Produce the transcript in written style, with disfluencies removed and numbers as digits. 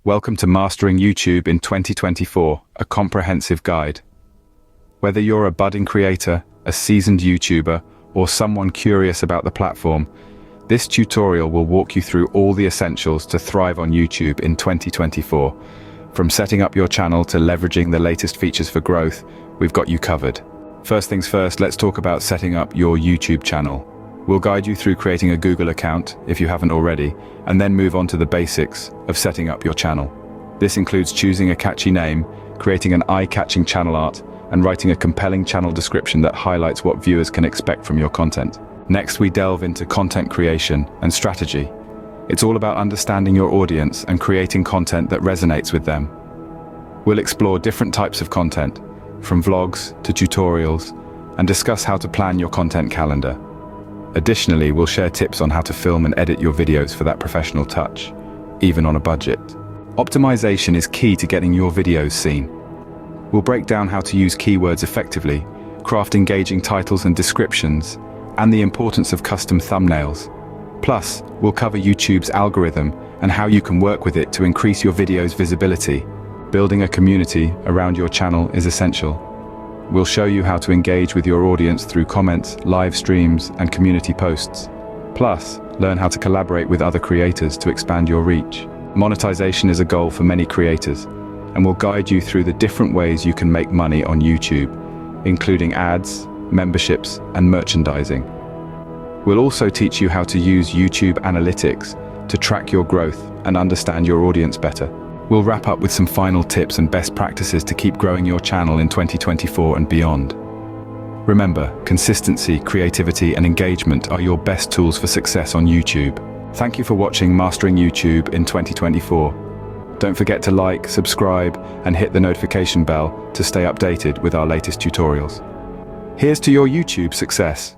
Welcome to Mastering YouTube in 2024, a comprehensive guide. Whether you're a budding creator, a seasoned YouTuber, or someone curious about the platform, this tutorial will walk you through all the essentials to thrive on YouTube in 2024. From setting up your channel to leveraging the latest features for growth, we've got you covered. First things first, let's talk about setting up your YouTube channel. We'll guide you through creating a Google account, if you haven't already, and then move on to the basics of setting up your channel. This includes choosing a catchy name, creating an eye-catching channel art, and writing a compelling channel description that highlights what viewers can expect from your content. Next, we delve into content creation and strategy. It's all about understanding your audience and creating content that resonates with them. We'll explore different types of content, from vlogs to tutorials, and discuss how to plan your content calendar. Additionally, we'll share tips on how to film and edit your videos for that professional touch, even on a budget. Optimization is key to getting your videos seen. We'll break down how to use keywords effectively, craft engaging titles and descriptions, and the importance of custom thumbnails. Plus, we'll cover YouTube's algorithm and how you can work with it to increase your video's visibility. Building a community around your channel is essential. We'll show you how to engage with your audience through comments, live streams, and community posts. Plus, learn how to collaborate with other creators to expand your reach. Monetization is a goal for many creators, and we'll guide you through the different ways you can make money on YouTube, including ads, memberships, and merchandising. We'll also teach you how to use YouTube analytics to track your growth and understand your audience better. We'll wrap up with some final tips and best practices to keep growing your channel in 2024 and beyond. Remember, consistency, creativity, and engagement are your best tools for success on YouTube. Thank you for watching Mastering YouTube in 2024. Don't forget to like, subscribe, and hit the notification bell to stay updated with our latest tutorials. Here's to your YouTube success.